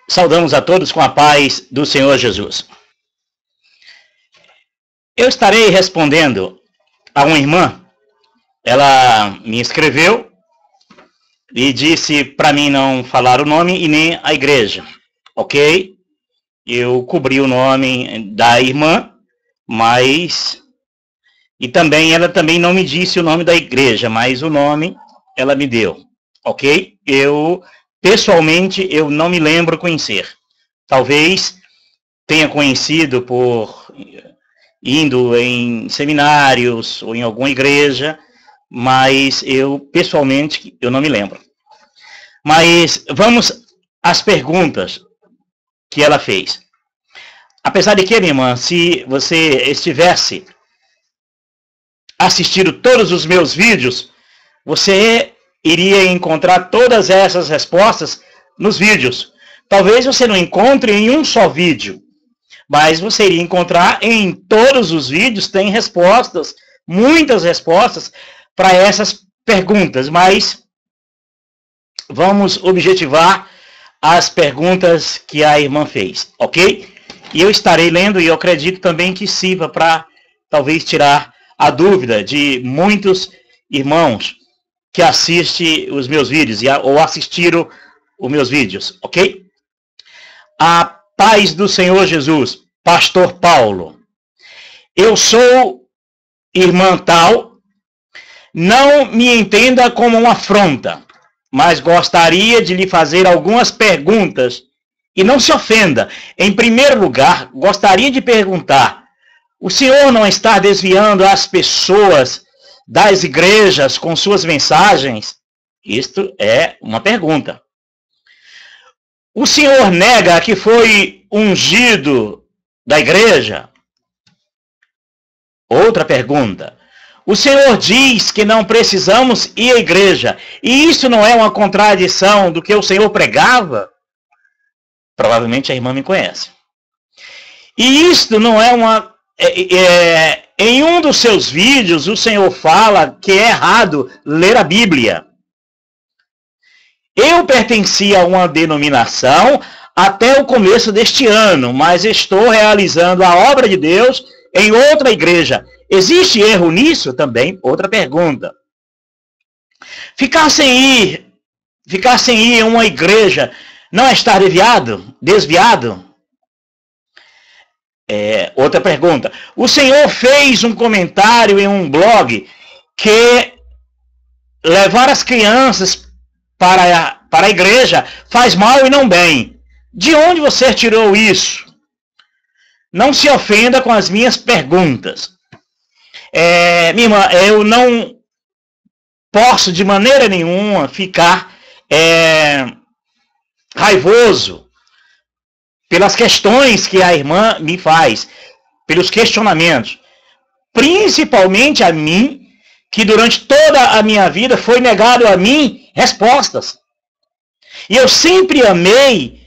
Saudamos a todos com a paz do Senhor Jesus. Eu estarei respondendo a uma irmã. Ela me escreveu e disse para mim não falar o nome e nem a igreja. Ok? Eu cobri o nome da irmã, mas... E também ela também não me disse o nome da igreja, mas o nome ela me deu. Ok? Pessoalmente, eu não me lembro conhecer. Talvez tenha conhecido por indo em seminários ou em alguma igreja, mas pessoalmente, eu não me lembro. Mas vamos às perguntas que ela fez. Apesar de que, minha irmã, se você estivesse assistindo todos os meus vídeos, você iria encontrar todas essas respostas nos vídeos. Talvez você não encontre em um só vídeo, mas você iria encontrar em todos os vídeos, tem respostas, muitas respostas para essas perguntas, mas vamos objetivar as perguntas que a irmã fez, ok? E eu estarei lendo e eu acredito também que sirva para talvez tirar a dúvida de muitos irmãos que assistem os meus vídeos ou assistiram os meus vídeos, ok? A paz do Senhor Jesus, Pastor Paulo. Eu sou irmã tal, não me entenda como uma afronta, mas gostaria de lhe fazer algumas perguntas e não se ofenda. Em primeiro lugar, gostaria de perguntar, o senhor não está desviando as pessoas das igrejas com suas mensagens? Isto é uma pergunta. O senhor nega que foi ungido da igreja? Outra pergunta. O senhor diz que não precisamos ir à igreja, e isso não é uma contradição do que o senhor pregava? Provavelmente a irmã me conhece. E isto não é uma... em um dos seus vídeos, o senhor fala que é errado ler a Bíblia. Eu pertencia a uma denominação até o começo deste ano, mas estou realizando a obra de Deus em outra igreja. Existe erro nisso? Também outra pergunta. Ficar sem ir a uma igreja não é estar desviado? Outra pergunta. O senhor fez um comentário em um blog que levar as crianças para a igreja faz mal e não bem. De onde você tirou isso? Não se ofenda com as minhas perguntas. Minha irmã, eu não posso de maneira nenhuma ficar raivoso pelas questões que a irmã me faz, pelos questionamentos. Principalmente a mim, que durante toda a minha vida foi negado a mim respostas. E eu sempre amei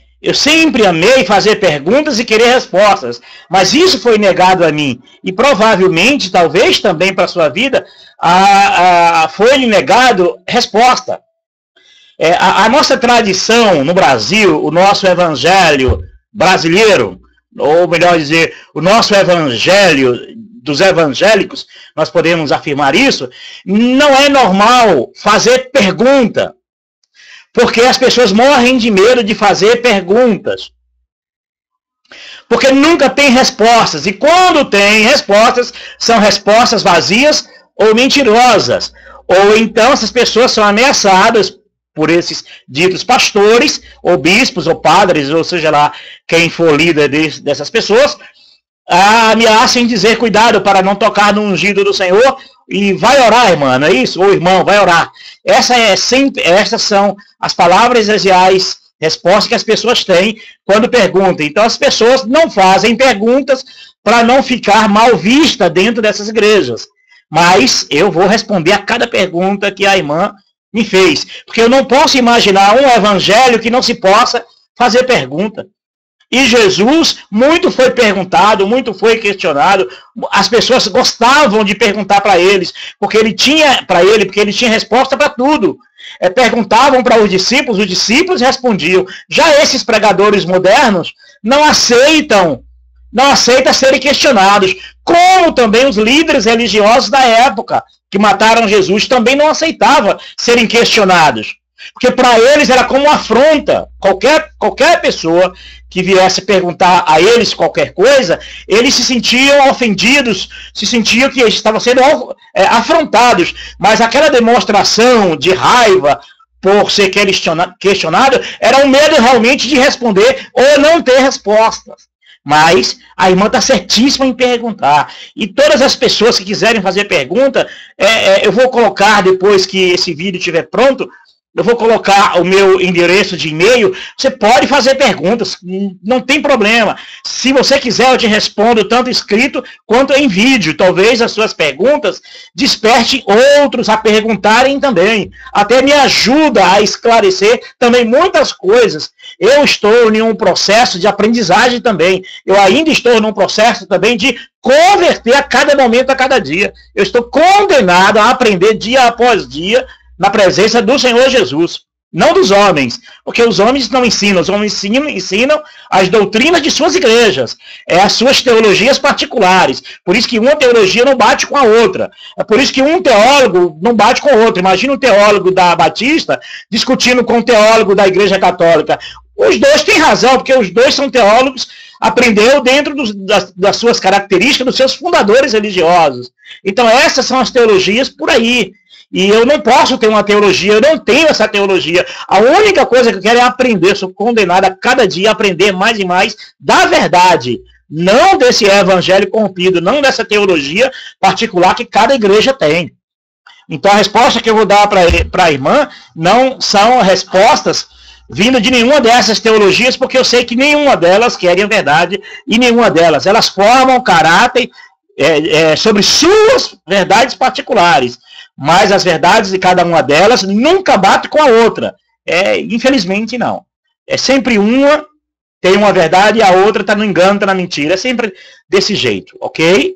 fazer perguntas e querer respostas. Mas isso foi negado a mim. E provavelmente, talvez também para a sua vida, foi-lhe negado resposta. A nossa tradição no Brasil, o nosso evangelho brasileiro, ou melhor dizer, o nosso evangelho dos evangélicos, nós podemos afirmar isso, não é normal fazer pergunta, porque as pessoas morrem de medo de fazer perguntas, porque nunca tem respostas, e quando tem respostas, são respostas vazias ou mentirosas, ou então essas pessoas são ameaçadas por esses ditos pastores, ou bispos, ou padres, ou seja lá, quem for líder dessas pessoas, ameaça em dizer, cuidado para não tocar no ungido do Senhor, e vai orar, irmã, não é isso? Ou irmão, vai orar. Essas são as palavras reais, respostas que as pessoas têm quando perguntam. Então as pessoas não fazem perguntas para não ficar mal vista dentro dessas igrejas. Mas eu vou responder a cada pergunta que a irmã me fez. Porque eu não posso imaginar um evangelho que não se possa fazer pergunta. E Jesus, muito foi perguntado, muito foi questionado. As pessoas gostavam de perguntar para eles, porque ele tinha resposta para tudo. Perguntavam para os discípulos respondiam. Já esses pregadores modernos não aceitam serem questionados, como também os líderes religiosos da época que mataram Jesus também não aceitavam serem questionados. Porque para eles era como uma afronta. Qualquer pessoa que viesse perguntar a eles qualquer coisa, eles se sentiam ofendidos, se sentiam que estavam sendo afrontados. Mas aquela demonstração de raiva por ser questionado era um medo realmente de responder ou não ter respostas. Mas a irmã está certíssima em perguntar. E todas as pessoas que quiserem fazer pergunta, eu vou colocar, depois que esse vídeo estiver pronto, eu vou colocar o meu endereço de e-mail. Você pode fazer perguntas, não tem problema. Se você quiser, eu te respondo tanto escrito quanto em vídeo. Talvez as suas perguntas despertem outros a perguntarem também. Até me ajuda a esclarecer também muitas coisas. Eu estou em um processo de aprendizagem também. Eu ainda estou num processo também de converter a cada momento, a cada dia. Eu estou condenado a aprender dia após dia na presença do Senhor Jesus, não dos homens, porque os homens não ensinam, os homens ensinam as doutrinas de suas igrejas, as suas teologias particulares, por isso que uma teologia não bate com a outra, é por isso que um teólogo não bate com o outro. Imagina um teólogo da Batista discutindo com um teólogo da Igreja Católica. Os dois têm razão, porque os dois são teólogos, aprendeu dentro das suas características, dos seus fundadores religiosos. Então essas são as teologias por aí. E eu não posso ter uma teologia, eu não tenho essa teologia. A única coisa que eu quero é aprender, sou condenado a cada dia a aprender mais e mais da verdade. Não desse evangelho corrompido, não dessa teologia particular que cada igreja tem. Então a resposta que eu vou dar para a irmã não são respostas vindo de nenhuma dessas teologias, porque eu sei que nenhuma delas querem a verdade e nenhuma delas. Elas formam caráter sobre suas verdades particulares. Mas as verdades de cada uma delas nunca bate com a outra. Infelizmente, não. É sempre uma tem uma verdade e a outra está no engano, está na mentira. É sempre desse jeito, ok?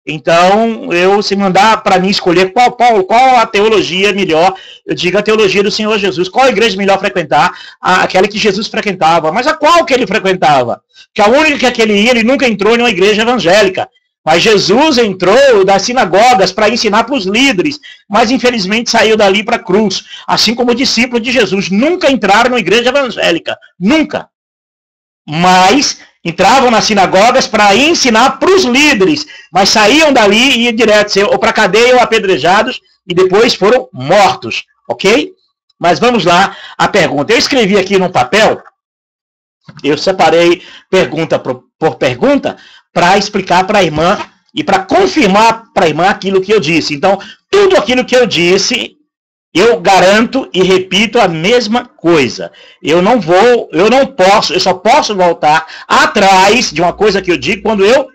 Então, se mandar para mim escolher qual a teologia melhor, eu digo a teologia do Senhor Jesus. Qual a igreja melhor frequentar? Aquela que Jesus frequentava. Mas a qual que ele frequentava? Que a única que ele ia, ele nunca entrou em uma igreja evangélica. Mas Jesus entrou das sinagogas para ensinar para os líderes, mas infelizmente saiu dali para a cruz. Assim como os discípulos de Jesus nunca entraram na igreja evangélica. Nunca. Mas entravam nas sinagogas para ensinar para os líderes, mas saíam dali e iam direto, ou para a cadeia ou apedrejados, e depois foram mortos. Ok? Mas vamos lá a pergunta. Eu escrevi aqui num papel, eu separei pergunta por pergunta, para explicar para a irmã e para confirmar para a irmã aquilo que eu disse. Então, tudo aquilo que eu disse, eu garanto e repito a mesma coisa. Eu só posso voltar atrás de uma coisa que eu digo quando eu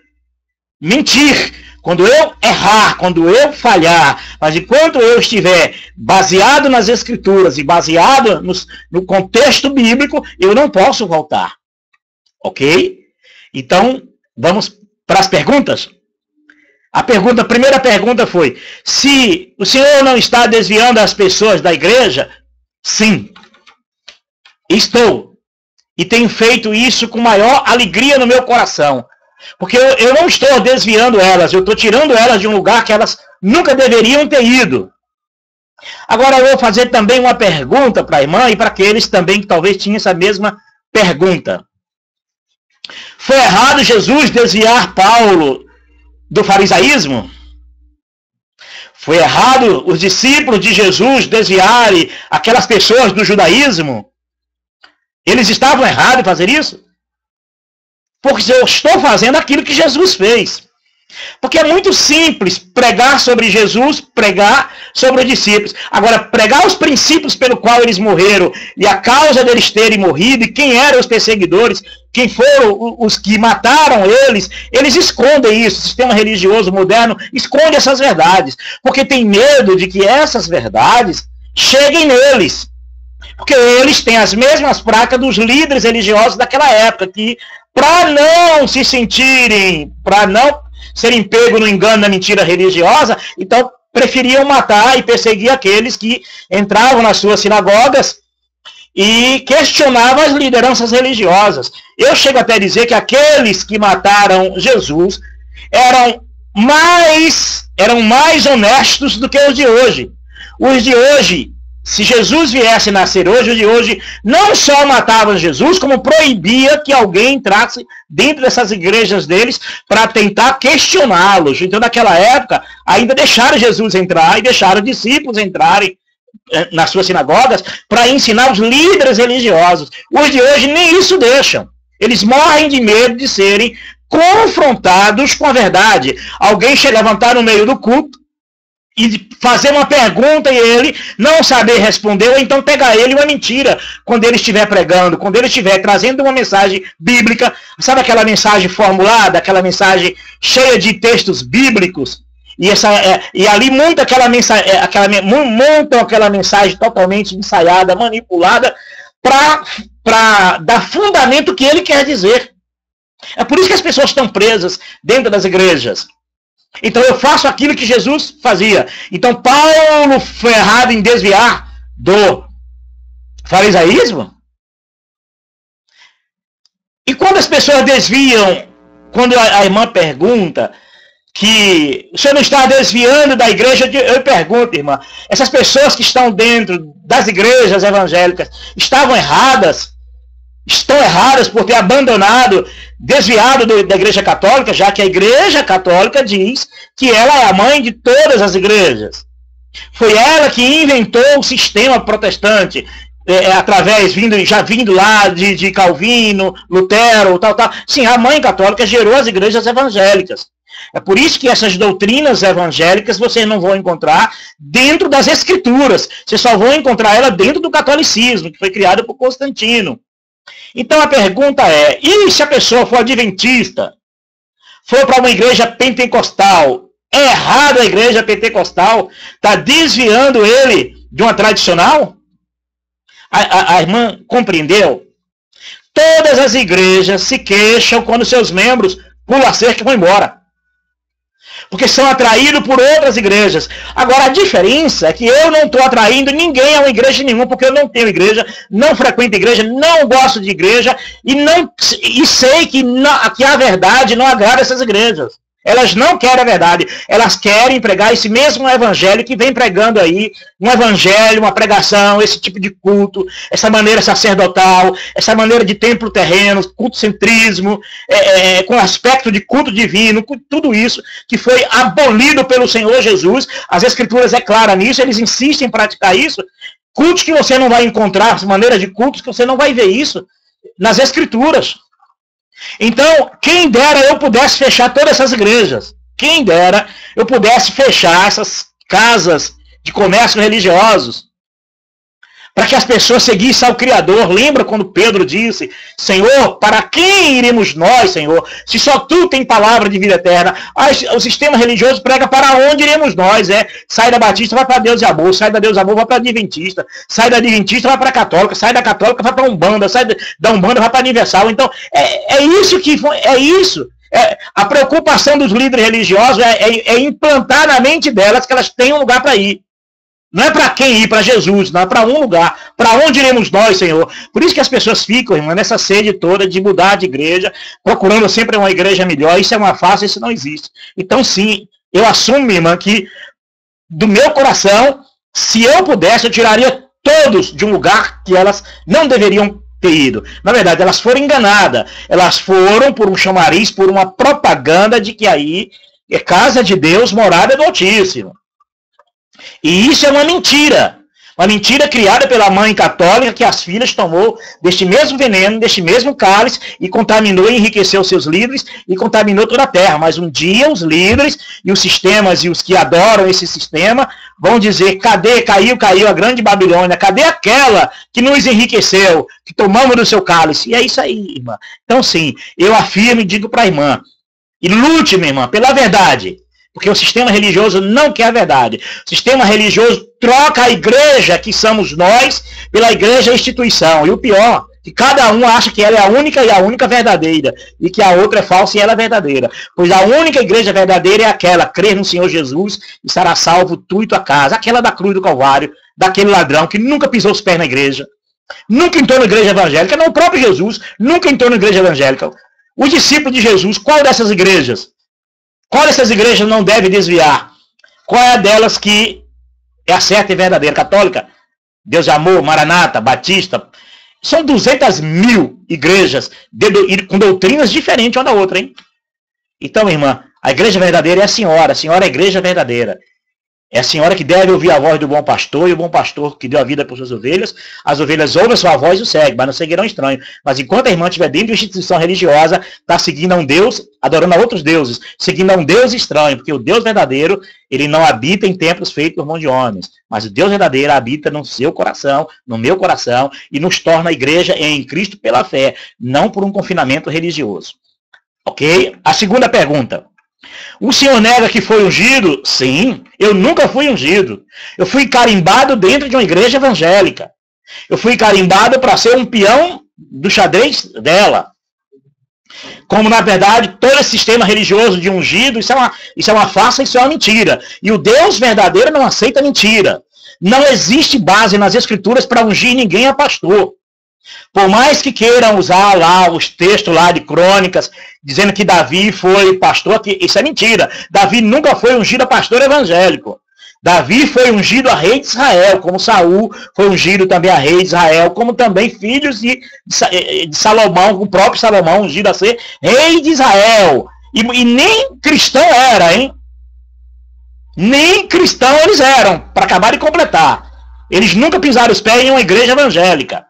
mentir, quando eu errar, quando eu falhar. Mas enquanto eu estiver baseado nas Escrituras e baseado no contexto bíblico, eu não posso voltar. Ok? Então, vamos para as perguntas? A primeira pergunta foi: se o senhor não está desviando as pessoas da igreja? Sim, estou. E tenho feito isso com maior alegria no meu coração. Porque eu não estou desviando elas, eu estou tirando elas de um lugar que elas nunca deveriam ter ido. Agora eu vou fazer também uma pergunta para a irmã e para aqueles também que talvez tinham essa mesma pergunta. Foi errado Jesus desviar Paulo do farisaísmo? Foi errado os discípulos de Jesus desviarem aquelas pessoas do judaísmo? Eles estavam errados em fazer isso? Porque eu estou fazendo aquilo que Jesus fez. Porque é muito simples pregar sobre Jesus, pregar sobre os discípulos. Agora, pregar os princípios pelo qual eles morreram e a causa deles terem morrido e quem eram os perseguidores, quem foram os que mataram eles escondem isso. O sistema religioso moderno esconde essas verdades, porque tem medo de que essas verdades cheguem neles. Porque eles têm as mesmas práticas dos líderes religiosos daquela época, que para não se sentirem, para não serem pegos no engano da mentira religiosa, então preferiam matar e perseguir aqueles que entravam nas suas sinagogas e questionavam as lideranças religiosas. Eu chego até a dizer que aqueles que mataram Jesus eram mais honestos do que os de hoje. Os de hoje, se Jesus viesse nascer hoje, os de hoje não só matavam Jesus, como proibia que alguém entrasse dentro dessas igrejas deles para tentar questioná-los. Então, naquela época, ainda deixaram Jesus entrar e deixaram discípulos entrarem nas suas sinagogas para ensinar os líderes religiosos. Os de hoje nem isso deixam. Eles morrem de medo de serem confrontados com a verdade. Alguém chega a levantar no meio do culto e fazer uma pergunta e ele não saber responder, ou então pegar ele uma mentira quando ele estiver pregando, quando ele estiver trazendo uma mensagem bíblica, sabe aquela mensagem formulada, aquela mensagem cheia de textos bíblicos, e ali montam aquela mensagem totalmente ensaiada, manipulada, para dar fundamento que ele quer dizer. É por isso que as pessoas estão presas dentro das igrejas. Então eu faço aquilo que Jesus fazia. Então Paulo foi errado em desviar do farisaísmo? E quando as pessoas desviam, quando a irmã pergunta que o senhor não está desviando da igreja, eu pergunto, irmã, essas pessoas que estão dentro das igrejas evangélicas estavam erradas? Estão erradas por ter abandonado, desviado da igreja católica, já que a igreja católica diz que ela é a mãe de todas as igrejas. Foi ela que inventou o sistema protestante, através, vindo lá de Calvino, Lutero, tal. Sim, a mãe católica gerou as igrejas evangélicas. É por isso que essas doutrinas evangélicas vocês não vão encontrar dentro das escrituras. Vocês só vão encontrar ela dentro do catolicismo, que foi criado por Constantino. Então a pergunta é, e se a pessoa for adventista, for para uma igreja pentecostal, é errado a igreja pentecostal, está desviando ele de uma tradicional? A irmã compreendeu? Todas as igrejas se queixam quando seus membros pulam a cerca e vão embora. Porque são atraídos por outras igrejas. Agora, a diferença é que eu não estou atraindo ninguém a uma igreja nenhuma, porque eu não tenho igreja, não frequento igreja, não gosto de igreja, e sei que a verdade não agrada essas igrejas. Elas não querem a verdade, elas querem pregar esse mesmo evangelho que vem pregando aí, um evangelho, uma pregação, esse tipo de culto, essa maneira sacerdotal, essa maneira de templo terreno, culto-centrismo, com aspecto de culto divino, tudo isso que foi abolido pelo Senhor Jesus. As Escrituras é clara nisso, eles insistem em praticar isso. Cultos que você não vai encontrar, maneiras de cultos que você não vai ver isso nas Escrituras. Então, quem dera eu pudesse fechar todas essas igrejas. Quem dera eu pudesse fechar essas casas de comércio religiosos, para que as pessoas seguissem ao Criador. Lembra quando Pedro disse, Senhor, para quem iremos nós, Senhor, se só Tu tem palavra de vida eterna? O sistema religioso prega para onde iremos nós, sai da Batista, vai para Deus e Amor, sai da Deus e Amor, vai para Adventista, sai da Adventista, vai para a Católica, sai da Católica, vai para a Umbanda, sai da Umbanda, vai para a Universal. Então, a preocupação dos líderes religiosos é implantar na mente delas que elas têm um lugar para ir. Não é para quem ir, para Jesus, não é para um lugar. Para onde iremos nós, Senhor? Por isso que as pessoas ficam, irmã, nessa sede toda de mudar de igreja, procurando sempre uma igreja melhor. Isso é uma farsa, isso não existe. Então, sim, eu assumo, irmã, que do meu coração, se eu pudesse, eu tiraria todos de um lugar que elas não deveriam ter ido. Na verdade, elas foram enganadas. Elas foram por um chamariz, por uma propaganda de que aí é casa de Deus, morada do Altíssimo. E isso é uma mentira criada pela mãe católica, que as filhas tomou deste mesmo veneno, deste mesmo cálice, e contaminou e enriqueceu seus líderes, e contaminou toda a terra. Mas um dia os líderes, e os sistemas, e os que adoram esse sistema, vão dizer, cadê, caiu a grande Babilônia, cadê aquela que nos enriqueceu, que tomamos do seu cálice? E é isso aí, irmã. Então sim, eu afirmo e digo para a irmã, e lute, minha irmã, pela verdade, Porque o sistema religioso não quer a verdade. O sistema religioso troca a igreja, que somos nós, pela igreja instituição. E o pior, que cada um acha que ela é a única e a única verdadeira, e que a outra é falsa e ela é verdadeira. Pois a única igreja verdadeira é aquela, crer no Senhor Jesus e será salvo tu e tua casa. Aquela da cruz do Calvário, daquele ladrão que nunca pisou os pés na igreja, nunca entrou na igreja evangélica, não, o próprio Jesus nunca entrou na igreja evangélica. Os discípulos de Jesus, qual dessas igrejas? Qual dessas igrejas não deve desviar? Qual é a delas que é a certa e verdadeira? Católica? Deus de Amor, Maranata, Batista. São 200.000 igrejas com doutrinas diferentes uma da outra, hein? Então, irmã, a igreja verdadeira é a senhora é a igreja verdadeira. É a senhora que deve ouvir a voz do bom pastor, e o bom pastor que deu a vida por suas ovelhas, as ovelhas ouvem a sua voz e o seguem, mas não seguirão estranho. Mas enquanto a irmã estiver dentro de uma instituição religiosa, está seguindo a um Deus, adorando a outros deuses, seguindo a um Deus estranho, porque o Deus verdadeiro, ele não habita em templos feitos por mão de homens, mas o Deus verdadeiro habita no seu coração, no meu coração, e nos torna a igreja em Cristo pela fé, não por um confinamento religioso. Ok? A segunda pergunta. O senhor nega que foi ungido? Sim, eu nunca fui ungido. Eu fui carimbado dentro de uma igreja evangélica. Eu fui carimbado para ser um peão do xadrez dela. Como, na verdade, todo esse sistema religioso de ungido, isso é uma farsa, isso é uma mentira. E o Deus verdadeiro não aceita mentira. Não existe base nas escrituras para ungir ninguém a pastor. Por mais que queiram usar lá os textos lá de crônicas, dizendo que Davi foi pastor, que isso é mentira. Davi nunca foi ungido a pastor evangélico. Davi foi ungido a rei de Israel, como Saul foi ungido também a rei de Israel, como também filhos de Salomão, o próprio Salomão ungido a ser rei de Israel. E nem cristão era, hein? Nem cristão eles eram, para acabar de completar. Eles nunca pisaram os pés em uma igreja evangélica.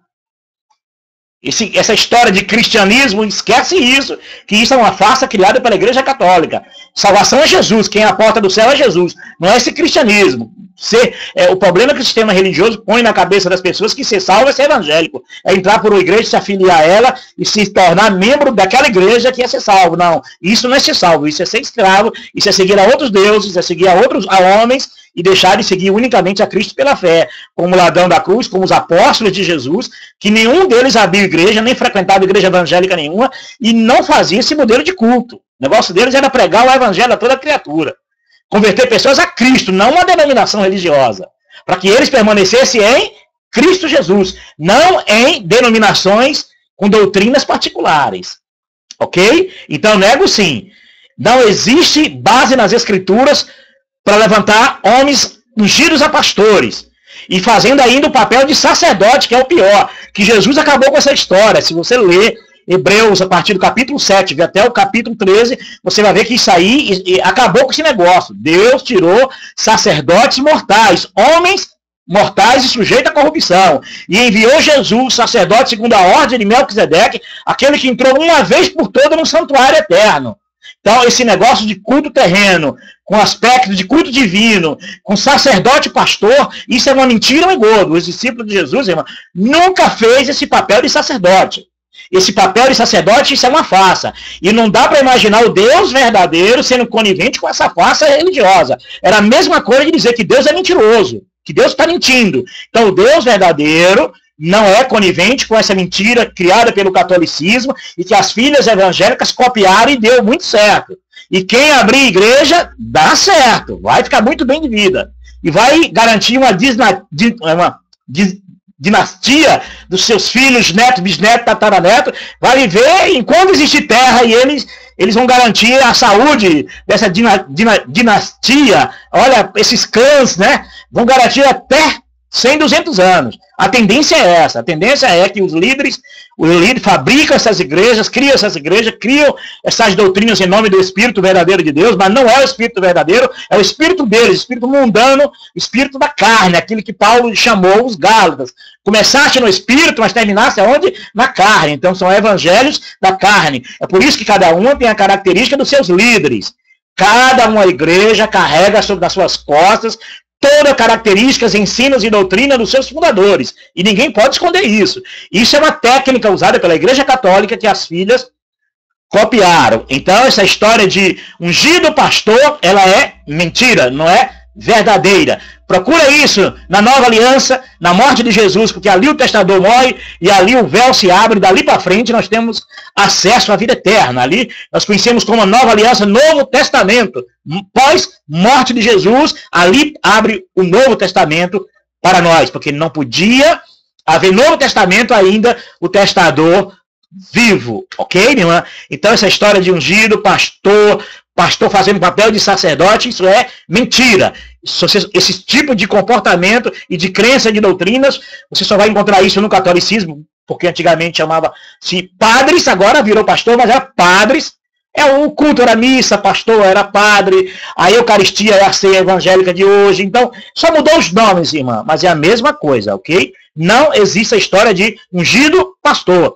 Essa história de cristianismo, esquece isso, que isso é uma farsa criada pela Igreja Católica. Salvação é Jesus, quem é a porta do céu é Jesus, não é esse cristianismo. O problema que o sistema religioso põe na cabeça das pessoas que ser salvo é ser evangélico, é entrar por uma igreja, se afiliar a ela e se tornar membro daquela igreja que é ser salvo. Não, isso não é ser salvo, isso é ser escravo, isso é seguir a outros deuses, é seguir a homens e deixar de seguir unicamente a Cristo pela fé, como o ladrão da cruz, como os apóstolos de Jesus, que nenhum deles abriu igreja, nem frequentava igreja evangélica nenhuma, e não fazia esse modelo de culto. O negócio deles era pregar o evangelho a toda criatura. Converter pessoas a Cristo, não uma denominação religiosa. Para que eles permanecessem em Cristo Jesus, não em denominações com doutrinas particulares. Ok? Então, nego sim. Não existe base nas escrituras para levantar homens ungidos a pastores. E fazendo ainda o papel de sacerdote, que é o pior. Que Jesus acabou com essa história. Se você ler Hebreus, a partir do capítulo 7 até o capítulo 13, você vai ver que isso aí acabou com esse negócio. Deus tirou sacerdotes mortais, homens mortais e sujeitos à corrupção. E enviou Jesus, sacerdote segundo a ordem de Melquisedeque, aquele que entrou uma vez por toda no santuário eterno. Então, esse negócio de culto terreno, com aspecto de culto divino, com sacerdote pastor, isso é uma mentira, um engodo. Os discípulos de Jesus, irmão, nunca fez esse papel de sacerdote. Esse papel de sacerdote, isso é uma farsa. E não dá para imaginar o Deus verdadeiro sendo conivente com essa farsa religiosa. Era a mesma coisa de dizer que Deus é mentiroso, que Deus está mentindo. Então, o Deus verdadeiro não é conivente com essa mentira criada pelo catolicismo e que as filhas evangélicas copiaram e deu muito certo. E quem abrir igreja, dá certo. Vai ficar muito bem de vida. E vai garantir uma dinastia dos seus filhos, netos, bisnetos, tataranetos. Vai viver enquanto existe terra e eles vão garantir a saúde dessa dinastia. Olha, esses clãs, né? Vão garantir até 100, 200 anos. A tendência é essa. A tendência é que os líderes fabricam essas igrejas, criam essas doutrinas em nome do Espírito verdadeiro de Deus, mas não é o Espírito verdadeiro, é o Espírito deles, o Espírito mundano, o Espírito da carne, aquilo que Paulo chamou os Gálatas. Começaste no Espírito, mas terminaste aonde? Na carne. Então são evangelhos da carne. É por isso que cada uma tem a característica dos seus líderes. Cada uma igreja carrega sobre as suas costas todas as características, ensinos e doutrina dos seus fundadores. E ninguém pode esconder isso. Isso é uma técnica usada pela Igreja Católica que as filhas copiaram. Então, essa história de ungido pastor, ela é mentira, não é verdadeira. Procura isso na nova aliança, na morte de Jesus, porque ali o testador morre e ali o véu se abre, dali para frente nós temos acesso à vida eterna. Ali nós conhecemos como a nova aliança, Novo Testamento. Pós morte de Jesus, ali abre o Novo Testamento para nós, porque não podia haver Novo Testamento ainda o testador vivo, ok, minha irmã? Então essa história de ungido, pastor fazendo papel de sacerdote, isso é mentira. Esse tipo de comportamento e de crença de doutrinas, você só vai encontrar isso no catolicismo, porque antigamente chamava-se padres, agora virou pastor, mas era padres. O culto era missa, pastor era padre, a Eucaristia é a ceia evangélica de hoje. Então, só mudou os nomes, irmã, mas é a mesma coisa, ok? Não existe a história de ungido pastor.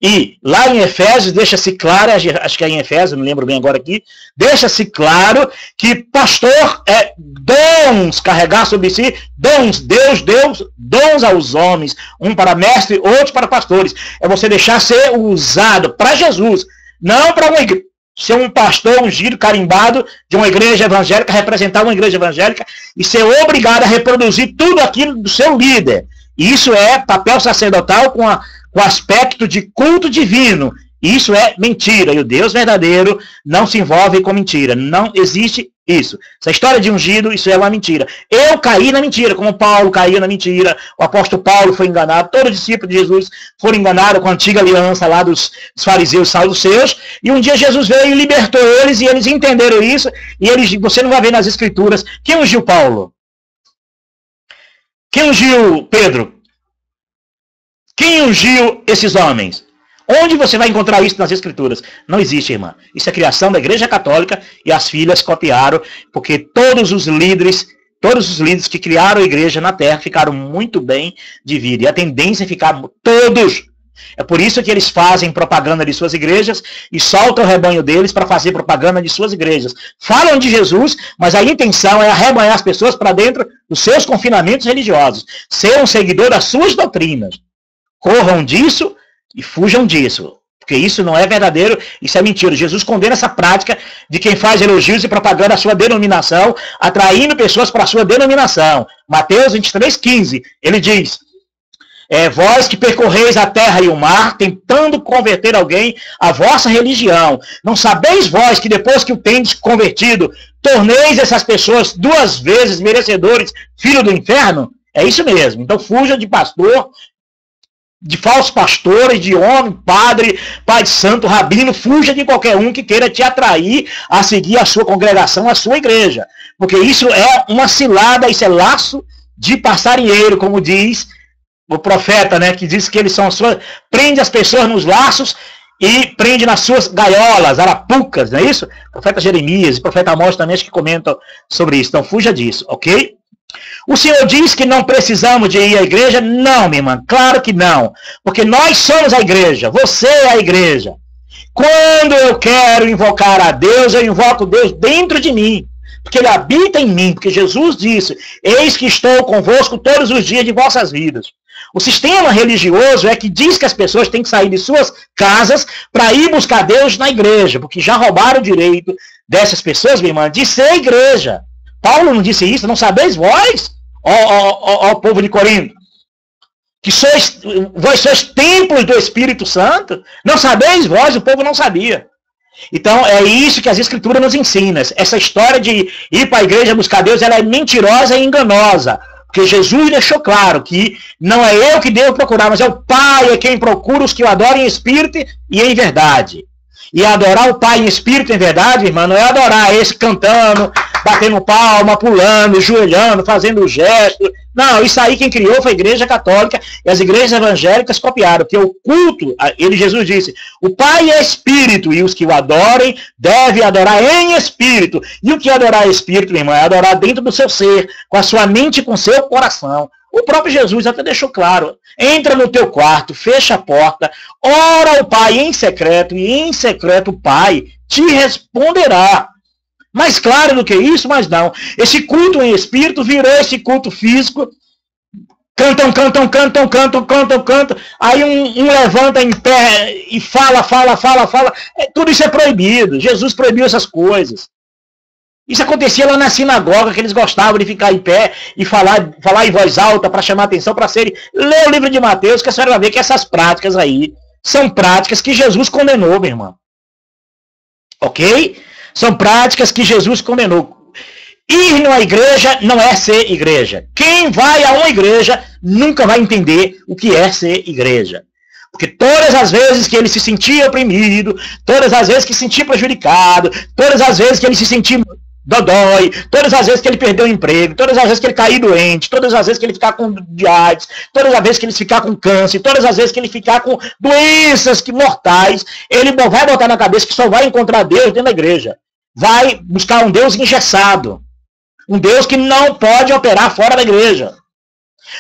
E lá em Efésios, deixa-se claro, acho que é em Efésios, não lembro bem agora aqui, deixa-se claro que pastor é dons, carregar sobre si, dons, Deus deu dons aos homens, um para mestre, outro para pastores. É você deixar ser usado para Jesus, não para uma igreja, ser um pastor ungido, carimbado de uma igreja evangélica, representar uma igreja evangélica e ser obrigado a reproduzir tudo aquilo do seu líder. Isso é papel sacerdotal com o aspecto de culto divino. Isso é mentira. E o Deus verdadeiro não se envolve com mentira. Não existe isso. Essa história de ungido, isso é uma mentira. Eu caí na mentira, como Paulo caiu na mentira. O apóstolo Paulo foi enganado. Todos os discípulos de Jesus foram enganados com a antiga aliança lá dos fariseus, saduceus. E um dia Jesus veio e libertou eles, e eles entenderam isso. E você não vai ver nas escrituras. Quem ungiu Paulo? Quem ungiu Pedro? Quem ungiu esses homens? Onde você vai encontrar isso nas escrituras? Não existe, irmã. Isso é criação da Igreja Católica e as filhas copiaram, porque todos os líderes que criaram a igreja na terra ficaram muito bem de vida. E a tendência é ficar todos. É por isso que eles fazem propaganda de suas igrejas e soltam o rebanho deles para fazer propaganda de suas igrejas. Falam de Jesus, mas a intenção é arrebanhar as pessoas para dentro dos seus confinamentos religiosos. Ser um seguidor das suas doutrinas. Corram disso e fujam disso. Porque isso não é verdadeiro, isso é mentira. Jesus condena essa prática de quem faz elogios e propaganda a sua denominação, atraindo pessoas para a sua denominação. Mateus 23:15, ele diz: vós que percorreis a terra e o mar, tentando converter alguém à vossa religião, não sabeis vós que depois que o tendes convertido, torneis essas pessoas 2 vezes merecedores, filho do inferno? É isso mesmo. Então fuja de pastor, de falsos pastores, de homem, padre, pai de santo, rabino, fuja de qualquer um que queira te atrair a seguir a sua congregação, a sua igreja. Porque isso é uma cilada, isso é laço de passarinheiro, como diz o profeta, né, que diz que eles são prende as pessoas nos laços e prende nas suas gaiolas, arapucas, não é isso? O profeta Jeremias e o profeta Amós também acho que comentam sobre isso. Então fuja disso, ok? O Senhor diz que não precisamos de ir à igreja? Não, minha irmã, claro que não. Porque nós somos a igreja, você é a igreja. Quando eu quero invocar a Deus, eu invoco Deus dentro de mim. Porque Ele habita em mim, porque Jesus disse: eis que estou convosco todos os dias de vossas vidas. O sistema religioso é que diz que as pessoas têm que sair de suas casas para ir buscar Deus na igreja, porque já roubaram o direito dessas pessoas, minha irmã, de ser igreja. Paulo não disse isso? Não sabeis vós, ó povo de Corinto, que vós sois templos do Espírito Santo? Não sabeis vós? O povo não sabia. Então é isso que as escrituras nos ensinam. Essa história de ir para a igreja buscar Deus, ela é mentirosa e enganosa. Porque Jesus deixou claro que não é eu que devo procurar, mas é o Pai é quem procura os que o adorem em espírito e em verdade. E adorar o Pai em espírito e em verdade, irmão, não é adorar esse cantando, batendo palma, pulando, joelhando, fazendo gesto. Não, isso aí quem criou foi a Igreja Católica e as igrejas evangélicas copiaram. Porque o culto, Jesus disse, o Pai é espírito e os que o adorem devem adorar em espírito. E o que é adorar em espírito, meu irmão? É adorar dentro do seu ser, com a sua mente e com o seu coração. O próprio Jesus até deixou claro: entra no teu quarto, fecha a porta, ora ao Pai em secreto, e em secreto o Pai te responderá. Mais claro do que isso, mas não. Esse culto em espírito virou esse culto físico Cantam. Aí um levanta em pé e fala. Tudo isso é proibido. Jesus proibiu essas coisas. Isso acontecia lá na sinagoga, que eles gostavam de ficar em pé e falar em voz alta para chamar atenção para serem. Lê o livro de Mateus, que a senhora vai ver que essas práticas aí são práticas que Jesus condenou, meu irmão. Ok? São práticas que Jesus condenou. Ir numa igreja não é ser igreja. Quem vai a uma igreja nunca vai entender o que é ser igreja. Porque todas as vezes que ele se sentia oprimido, todas as vezes que se sentia prejudicado, todas as vezes que ele se sentia dodói, todas as vezes que ele perdeu o emprego, todas as vezes que ele caiu doente, todas as vezes que ele ficar com diabetes, todas as vezes que ele ficar com câncer, todas as vezes que ele ficar com doenças mortais, ele vai botar na cabeça que só vai encontrar Deus dentro da igreja. Vai buscar um Deus engessado. Um Deus que não pode operar fora da igreja.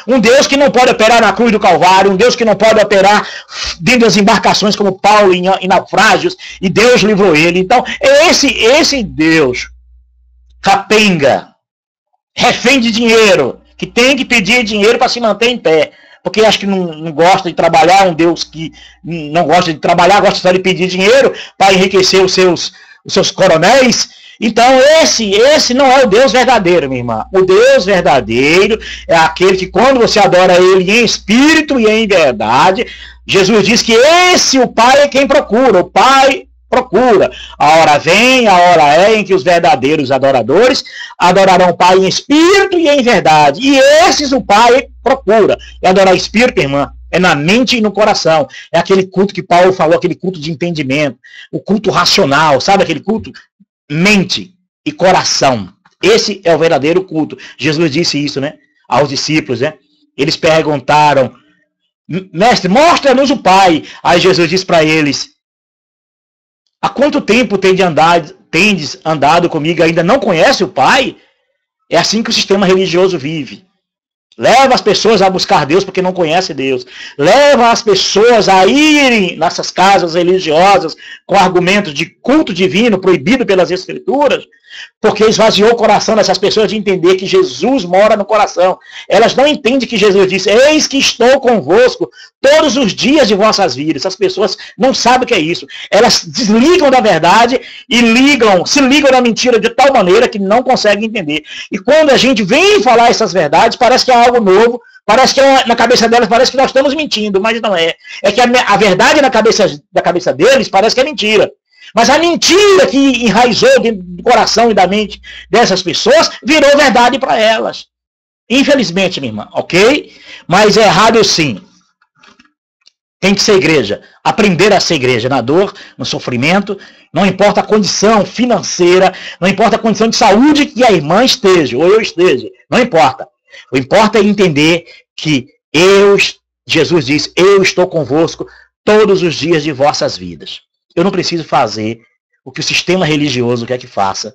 Um Deus que não pode operar na cruz do Calvário. Um Deus que não pode operar dentro das embarcações como Paulo em naufrágios. E Deus livrou ele. Então, esse Deus capenga, refém de dinheiro, que tem que pedir dinheiro para se manter em pé. Porque acho que não gosta de trabalhar. Um Deus que não gosta de trabalhar, gosta só de pedir dinheiro para enriquecer os seus coronéis. Então esse não é o Deus verdadeiro, minha irmã. O Deus verdadeiro é aquele que quando você adora ele em espírito e em verdade, Jesus diz que esse o Pai é quem procura. O Pai procura. A hora vem, a hora é em que os verdadeiros adoradores adorarão o Pai em espírito e em verdade. E esses o Pai procura. E adorar o espírito, irmã, é na mente e no coração. É aquele culto que Paulo falou, aquele culto de entendimento, o culto racional, sabe aquele culto? Mente e coração. Esse é o verdadeiro culto. Jesus disse isso, né? Aos discípulos, né? Eles perguntaram, mestre, mostra-nos o Pai. Aí Jesus disse para eles, há quanto tempo tendes andado comigo e ainda não conhece o Pai? É assim que o sistema religioso vive. Leva as pessoas a buscar Deus porque não conhece Deus. Leva as pessoas a irem nessas casas religiosas com argumentos de culto divino proibido pelas Escrituras, porque esvaziou o coração dessas pessoas de entender que Jesus mora no coração. Elas não entendem que Jesus disse, eis que estou convosco todos os dias de vossas vidas. Essas pessoas não sabem o que é isso. Elas desligam da verdade e se ligam na mentira de tal maneira que não conseguem entender. E quando a gente vem falar essas verdades, parece que é algo novo, parece que na cabeça delas parece que nós estamos mentindo, mas não é. É que a verdade da cabeça deles parece que é mentira. Mas a mentira que enraizou dentro do coração e da mente dessas pessoas virou verdade para elas. Infelizmente, minha irmã, ok? Mas é errado sim. Tem que ser igreja. Aprender a ser igreja na dor, no sofrimento. Não importa a condição financeira, não importa a condição de saúde que a irmã esteja, ou eu esteja. Não importa. O que importa é entender que Jesus diz, eu estou convosco todos os dias de vossas vidas. Eu não preciso fazer o que o sistema religioso quer que faça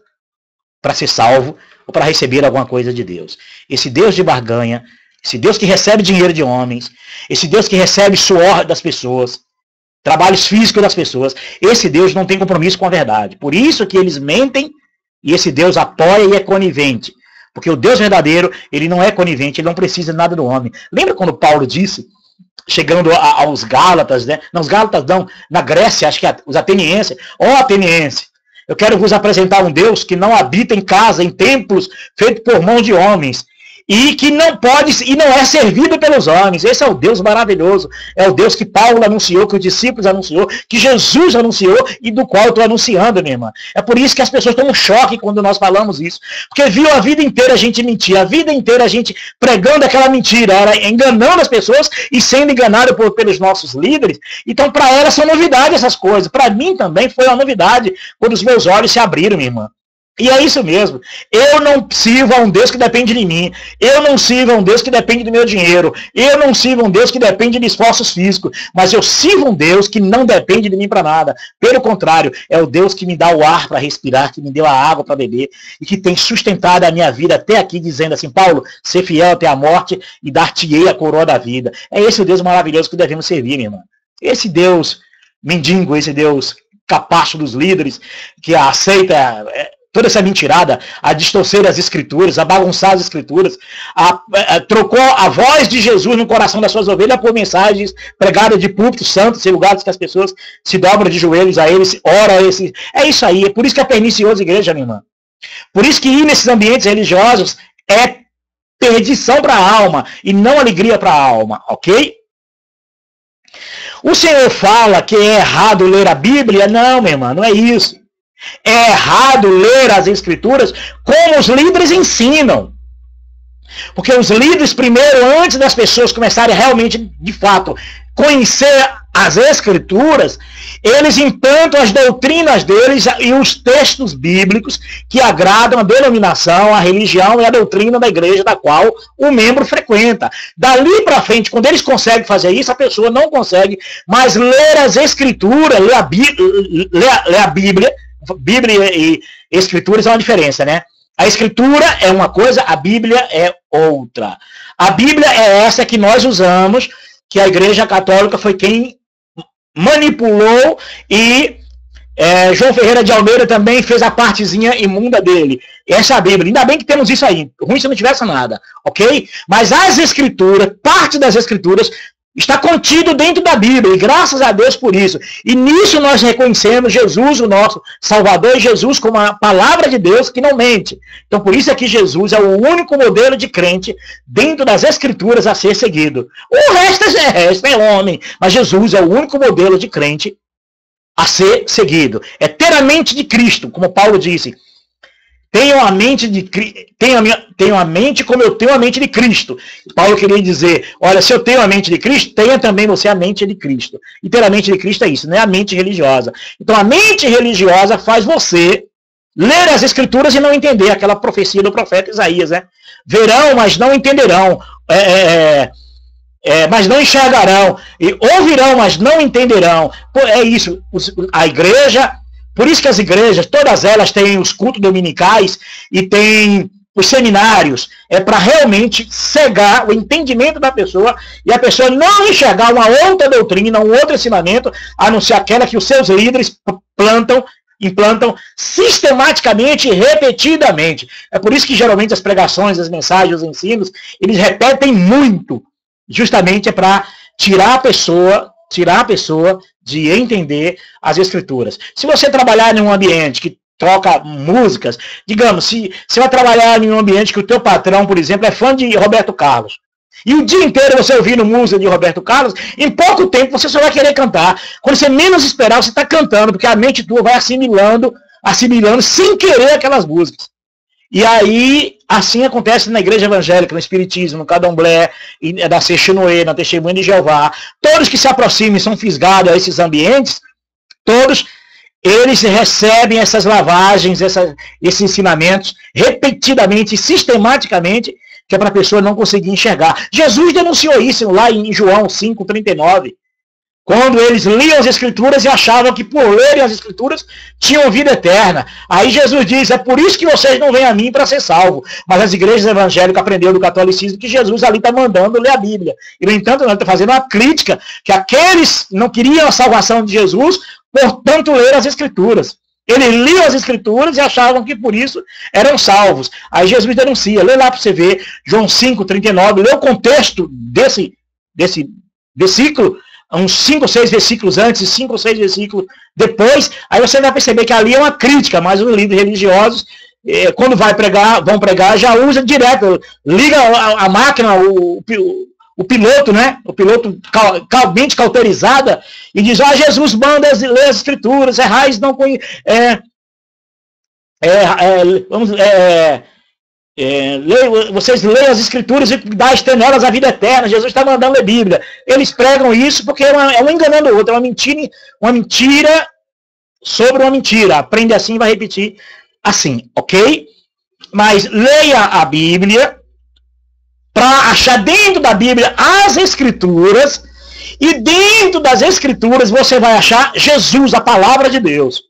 para ser salvo ou para receber alguma coisa de Deus. Esse Deus de barganha, esse Deus que recebe dinheiro de homens, esse Deus que recebe suor das pessoas, trabalhos físicos das pessoas, esse Deus não tem compromisso com a verdade. Por isso que eles mentem e esse Deus apoia e é conivente. Porque o Deus verdadeiro, ele não é conivente, ele não precisa de nada do homem. Lembra quando Paulo disse, chegando aos Gálatas, né? Não, os Gálatas não, na Grécia, acho que os atenienses. Ó ateniense, eu quero vos apresentar um Deus que não habita em casa, em templos, feito por mão de homens, e que não pode, e não é servido pelos homens. Esse é o Deus maravilhoso. É o Deus que Paulo anunciou, que os discípulos anunciou, que Jesus anunciou e do qual eu estou anunciando, minha irmã. É por isso que as pessoas estão em choque quando nós falamos isso. Porque viu a vida inteira a gente mentir, a vida inteira a gente pregando aquela mentira, era enganando as pessoas e sendo enganado pelos nossos líderes. Então, para elas são novidade essas coisas. Para mim também foi uma novidade quando os meus olhos se abriram, minha irmã. E é isso mesmo. Eu não sirvo a um Deus que depende de mim. Eu não sirvo a um Deus que depende do meu dinheiro. Eu não sirvo a um Deus que depende de esforços físicos. Mas eu sirvo um Deus que não depende de mim para nada. Pelo contrário, é o Deus que me dá o ar para respirar, que me deu a água para beber e que tem sustentado a minha vida até aqui, dizendo assim, Paulo, ser fiel até a morte e dar-te-ei a coroa da vida. É esse o Deus maravilhoso que devemos servir, minha irmã. Esse Deus mendigo, esse Deus capacho dos líderes, que aceita toda essa mentirada, a distorcer as escrituras, a bagunçar as escrituras, trocou a voz de Jesus no coração das suas ovelhas por mensagens pregadas de púlpitos santos e lugares que as pessoas se dobram de joelhos a eles, ora a esse. É isso aí, é por isso que é pernicioso, igreja, minha irmã. Por isso que ir nesses ambientes religiosos é perdição para a alma e não alegria para a alma, ok? O Senhor fala que é errado ler a Bíblia? Não, minha irmã, não é isso. É errado ler as Escrituras como os líderes ensinam. Porque os líderes, primeiro, antes das pessoas começarem realmente, de fato, conhecer as Escrituras, eles implantam as doutrinas deles e os textos bíblicos que agradam a denominação, a religião e a doutrina da igreja da qual o membro frequenta. Dali para frente, quando eles conseguem fazer isso, a pessoa não consegue mais ler as Escrituras, ler a Bíblia. Bíblia e Escrituras é uma diferença, né? A Escritura é uma coisa, a Bíblia é outra. A Bíblia é essa que nós usamos, que a Igreja Católica foi quem manipulou e João Ferreira de Almeida também fez a partezinha imunda dele. Essa é a Bíblia. Ainda bem que temos isso aí. Ruim se não tivesse nada, ok? Mas as Escrituras, parte das Escrituras, está contido dentro da Bíblia, e graças a Deus por isso. E nisso nós reconhecemos Jesus, o nosso Salvador, e Jesus como a palavra de Deus que não mente. Então por isso é que Jesus é o único modelo de crente dentro das Escrituras a ser seguido. O resto é homem, mas Jesus é o único modelo de crente a ser seguido. É ter a mente de Cristo, como Paulo disse. Tenham a mente como eu tenho a mente de Cristo. Paulo queria dizer, olha, se eu tenho a mente de Cristo, tenha também você a mente de Cristo. E ter a mente de Cristo é isso, não é a mente religiosa. Então a mente religiosa faz você ler as Escrituras e não entender aquela profecia do profeta Isaías, né? Verão, mas não entenderão. Mas não enxergarão. E ouvirão, mas não entenderão. É isso. A igreja... Por isso que as igrejas, todas elas têm os cultos dominicais e têm os seminários. É para realmente cegar o entendimento da pessoa e a pessoa não enxergar uma outra doutrina, um outro ensinamento, a não ser aquela que os seus líderes implantam sistematicamente e repetidamente. É por isso que geralmente as pregações, as mensagens, os ensinos, eles repetem muito. Justamente é para tirar a pessoa de entender as Escrituras. Se você trabalhar em um ambiente que toca músicas, digamos, se você vai trabalhar em um ambiente que o teu patrão, por exemplo, é fã de Roberto Carlos, e o dia inteiro você ouvindo música de Roberto Carlos, em pouco tempo você só vai querer cantar. Quando você menos esperar, você está cantando, porque a mente tua vai assimilando sem querer aquelas músicas. E aí, assim acontece na igreja evangélica, no espiritismo, no candomblé, na Seixinoe, na Testemunha de Jeová. Todos que se aproximam e são fisgados a esses ambientes, todos eles recebem essas lavagens, esses ensinamentos, repetidamente, sistematicamente, que é para a pessoa não conseguir enxergar. Jesus denunciou isso lá em João 5,39. Quando eles liam as Escrituras e achavam que por lerem as Escrituras tinham vida eterna. Aí Jesus diz, é por isso que vocês não vêm a mim para ser salvos. Mas as igrejas evangélicas aprenderam do catolicismo que Jesus ali está mandando ler a Bíblia. E no entanto, ele está fazendo uma crítica que aqueles não queriam a salvação de Jesus, portanto ler as Escrituras. Eles liam as Escrituras e achavam que por isso eram salvos. Aí Jesus denuncia, lê lá para você ver, João 5,39, lê o contexto desse versículo, uns 5 ou 6 versículos antes e 5 ou 6 versículos depois, aí você vai perceber que ali é uma crítica, mas os líderes religiosos, quando vão pregar, já usa direto, liga a máquina, o piloto, né? O piloto mente cauterizada e diz, Jesus manda ler as Escrituras, errais não conhecem. Vocês leiam as Escrituras e dás nelas a vida eterna. Jesus está mandando ler Bíblia. Eles pregam isso porque é um enganando o outro, é uma mentira sobre uma mentira. Aprende assim e vai repetir assim, ok? Mas leia a Bíblia para achar dentro da Bíblia as Escrituras, e dentro das Escrituras você vai achar Jesus, a palavra de Deus.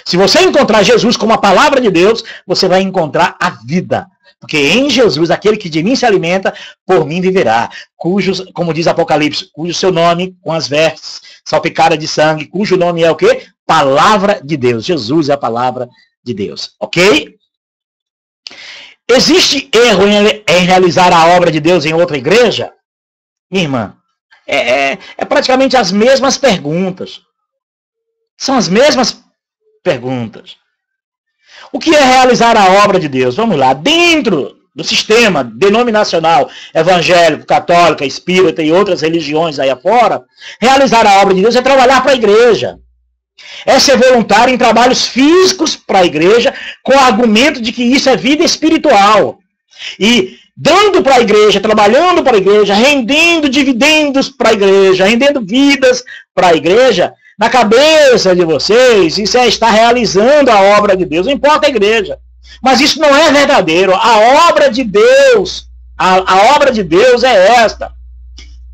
Se você encontrar Jesus como a palavra de Deus, você vai encontrar a vida. Porque em Jesus, aquele que de mim se alimenta, por mim viverá. Cujos, como diz Apocalipse, cujo seu nome, com as vestes salpicadas de sangue, cujo nome é o quê? Palavra de Deus. Jesus é a palavra de Deus, ok? Existe erro em realizar a obra de Deus em outra igreja? Minha irmã, é praticamente as mesmas perguntas. São as mesmas perguntas. O que é realizar a obra de Deus? Vamos lá. Dentro do sistema denominacional, evangélico, católico, espírita e outras religiões aí afora, realizar a obra de Deus é trabalhar para a igreja. É ser voluntário em trabalhos físicos para a igreja, com o argumento de que isso é vida espiritual. E dando para a igreja, trabalhando para a igreja, rendendo dividendos para a igreja, rendendo vidas para a igreja, na cabeça de vocês, isso é estar realizando a obra de Deus, não importa a igreja. Mas isso não é verdadeiro. A obra de Deus, a obra de Deus é esta.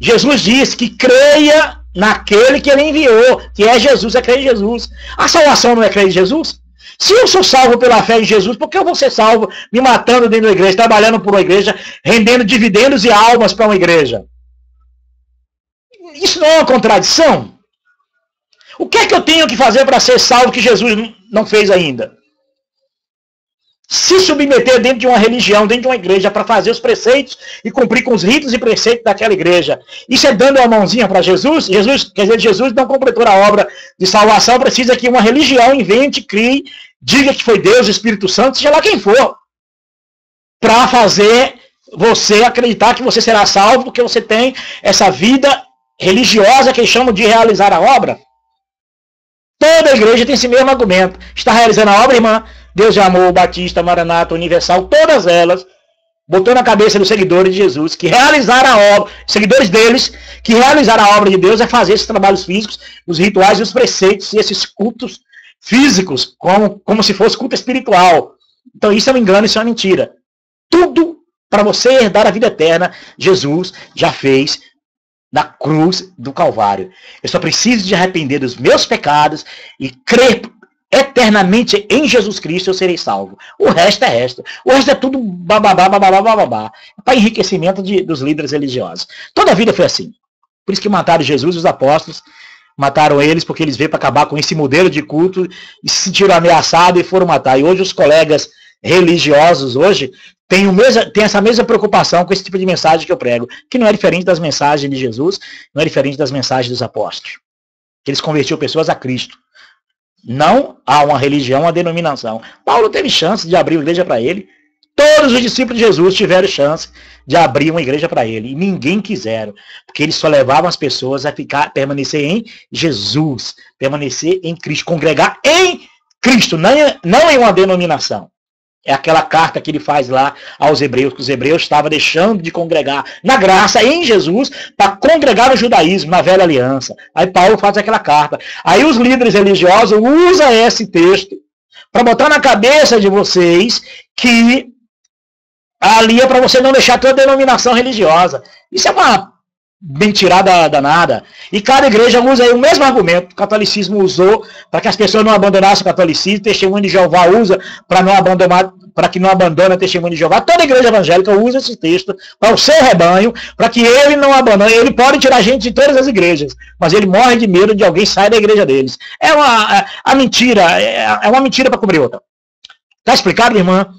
Jesus disse que creia naquele que ele enviou, que é Jesus, é crer em Jesus. A salvação não é crer em Jesus? Se eu sou salvo pela fé em Jesus, por que eu vou ser salvo me matando dentro da igreja, trabalhando por uma igreja, rendendo dividendos e almas para uma igreja? Isso não é uma contradição? O que é que eu tenho que fazer para ser salvo que Jesus não fez ainda? Se submeter dentro de uma religião, dentro de uma igreja, para fazer os preceitos e cumprir com os ritos e preceitos daquela igreja. Isso é dando a mãozinha para Jesus? Jesus não completou a obra de salvação, precisa que uma religião invente, crie, diga que foi Deus, o Espírito Santo, seja lá quem for, para fazer você acreditar que você será salvo, porque você tem essa vida religiosa que eles chamam de realizar a obra. Toda a igreja tem esse mesmo argumento. Está realizando a obra, irmã? Deus já amou, Batista, Maranata, Universal, todas elas, botou na cabeça dos seguidores de Jesus que realizar a obra, seguidores deles, que realizar a obra de Deus é fazer esses trabalhos físicos, os rituais e os preceitos, e esses cultos físicos, como se fosse culto espiritual. Então isso é um engano, isso é uma mentira. Tudo para você herdar a vida eterna, Jesus já fez na cruz do Calvário. Eu só preciso de arrepender dos meus pecados e crer eternamente em Jesus Cristo, eu serei salvo. O resto é resto. O resto é tudo bababá, bababá, bababá. Para enriquecimento dos líderes religiosos. Toda a vida foi assim. Por isso que mataram Jesus e os apóstolos. Mataram eles porque eles veio para acabar com esse modelo de culto e se sentiram ameaçados e foram matar. E hoje os colegas religiosos hoje têm essa mesma preocupação com esse tipo de mensagem que eu prego, que não é diferente das mensagens de Jesus, não é diferente das mensagens dos apóstolos. Eles convertiam pessoas a Cristo. Não há uma religião, uma denominação. Paulo teve chance de abrir uma igreja para ele. Todos os discípulos de Jesus tiveram chance de abrir uma igreja para ele. E ninguém quiseram. Porque eles só levavam as pessoas a permanecer em Jesus. Permanecer em Cristo. Congregar em Cristo. Não em uma denominação. É aquela carta que ele faz lá aos hebreus, que os hebreus estavam deixando de congregar na graça em Jesus para congregar no judaísmo, na velha aliança. Aí Paulo faz aquela carta. Aí os líderes religiosos usam esse texto para botar na cabeça de vocês que ali é para você não deixar toda denominação religiosa. Isso é uma mentirada danada. E cada igreja usa aí o mesmo argumento. O catolicismo usou para que as pessoas não abandonassem o catolicismo, o testemunho de Jeová usa para não abandonar, para que não abandone o testemunho de Jeová. Toda igreja evangélica usa esse texto para o seu rebanho, para que ele não abandone. Ele pode tirar gente de todas as igrejas, mas ele morre de medo de alguém sair da igreja deles. É uma mentira, é uma mentira para cobrir outra. Está explicado, irmã?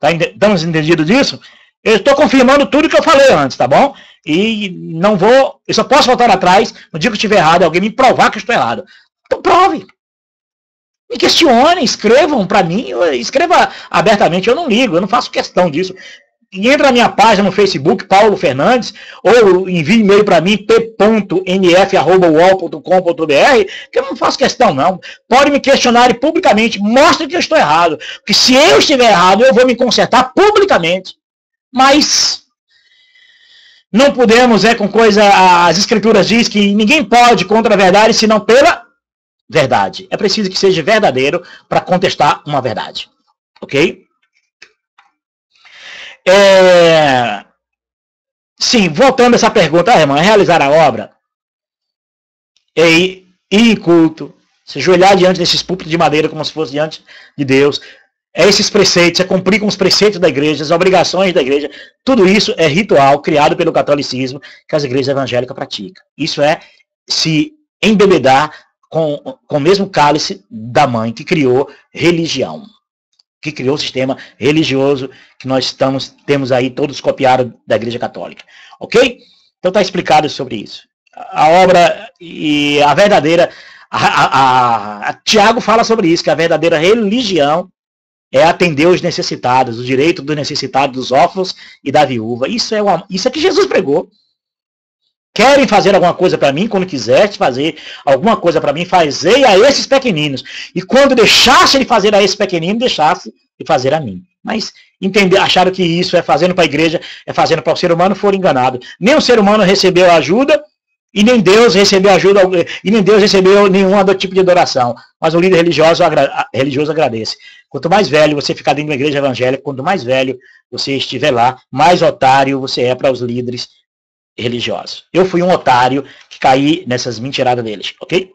Estamos entendidos disso? Eu estou confirmando tudo que eu falei antes, tá bom? E não vou... Eu só posso voltar atrás no dia que eu estiver errado, alguém me provar que eu estou errado. Então prove. Me questione, escrevam para mim, escreva abertamente, eu não ligo, eu não faço questão disso. E entra na minha página no Facebook, Paulo Fernandes, ou envie e-mail para mim, p.nf@uol.com.br, que eu não faço questão não. Pode me questionar publicamente, mostre que eu estou errado. Porque se eu estiver errado, eu vou me consertar publicamente. Mas não podemos, com coisa, as escrituras diz que ninguém pode contra a verdade, senão pela verdade. É preciso que seja verdadeiro para contestar uma verdade. Ok? Sim, voltando a essa pergunta, irmã, realizar a obra, ir em culto, se ajoelhar diante desses púlpitos de madeira como se fosse diante de Deus, esses preceitos, cumprir com os preceitos da igreja, as obrigações da igreja, tudo isso é ritual criado pelo catolicismo que as igrejas evangélicas praticam. Isso é se embebedar com o mesmo cálice da mãe que criou religião. que criou o sistema religioso que nós temos aí todos copiados da Igreja Católica. Ok? Então está explicado sobre isso. A obra e a verdadeira... Tiago fala sobre isso, que a verdadeira religião é atender os necessitados, o direito do necessitado, dos órfãos e da viúva. Isso é que Jesus pregou. Querem fazer alguma coisa para mim? Quando quiseres fazer alguma coisa para mim, fazei a esses pequeninos. E quando deixasse de fazer a esses pequeninos, deixasse de fazer a mim. Mas acharam que isso é fazendo para a igreja, é fazendo para o ser humano, foram enganados. Nem o ser humano recebeu ajuda, e nem Deus recebeu ajuda, e nem Deus recebeu nenhum tipo de adoração. Mas o líder religioso agradece. Quanto mais velho você ficar dentro da igreja evangélica, quanto mais velho você estiver lá, mais otário você é para os líderes religiosos. Eu fui um otário que caí nessas mentiradas deles, ok?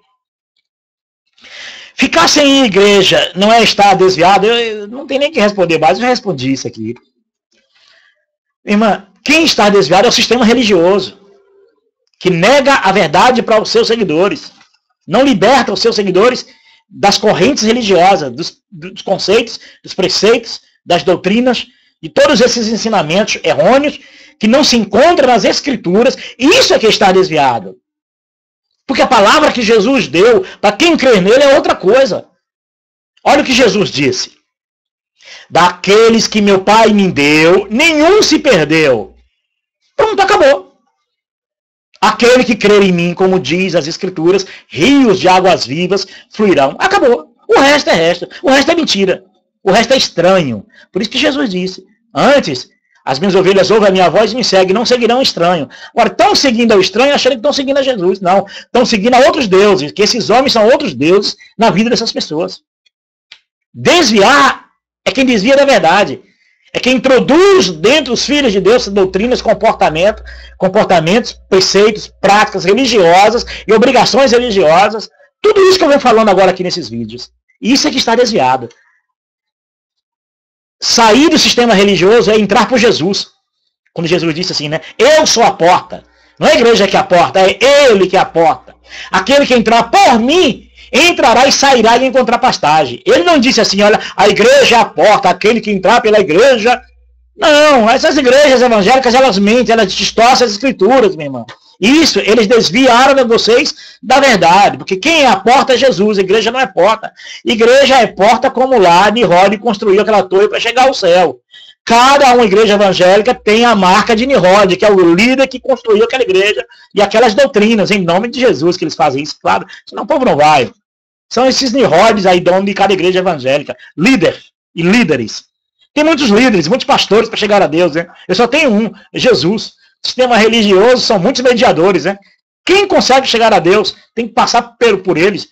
Ficar sem igreja não é estar desviado? Eu não tenho nem que responder mais, eu já respondi isso aqui. Irmã, quem está desviado é o sistema religioso, que nega a verdade para os seus seguidores, não liberta os seus seguidores das correntes religiosas, dos conceitos, dos preceitos, das doutrinas, de todos esses ensinamentos errôneos que não se encontram nas Escrituras. Isso é que está desviado. Porque a palavra que Jesus deu, para quem crer nele, é outra coisa. Olha o que Jesus disse. Daqueles que meu Pai me deu, nenhum se perdeu. Pronto, acabou. Aquele que crer em mim, como diz as Escrituras, rios de águas vivas fluirão. Acabou. O resto é resto. O resto é mentira. O resto é estranho. Por isso que Jesus disse, antes, as minhas ovelhas ouvem a minha voz e me seguem, não seguirão o estranho. Agora, estão seguindo ao estranho achando que estão seguindo a Jesus. Não, estão seguindo a outros deuses, que esses homens são outros deuses na vida dessas pessoas. Desviar é quem desvia da verdade. É quem introduz dentro dos filhos de Deus doutrinas, comportamentos, preceitos, práticas religiosas e obrigações religiosas. Tudo isso que eu venho falando agora aqui nesses vídeos. Isso é que está desviado. Sair do sistema religioso é entrar por Jesus. Quando Jesus disse assim, né? Eu sou a porta. Não é a igreja que é a porta, é Ele que é a porta. Aquele que entrar por mim, entrará e sairá e encontrar pastagem. Ele não disse assim, olha, a igreja é a porta, aquele que entrar pela igreja. Não, essas igrejas evangélicas, elas mentem, elas distorcem as Escrituras, meu irmão. Isso, eles desviaram vocês da verdade, porque quem é a porta é Jesus, a igreja não é porta. Igreja é porta como lá, Nimrod construiu aquela torre para chegar ao céu. Cada uma igreja evangélica tem a marca de Nimrod, que é o líder que construiu aquela igreja, e aquelas doutrinas, em nome de Jesus, que eles fazem isso, claro, senão o povo não vai. São esses Nimrods aí, dono de cada igreja evangélica, líder e líderes. Tem muitos líderes, muitos pastores para chegar a Deus, né? Eu só tenho um, Jesus. Sistema religioso são muitos mediadores, né? Quem consegue chegar a Deus tem que passar por eles,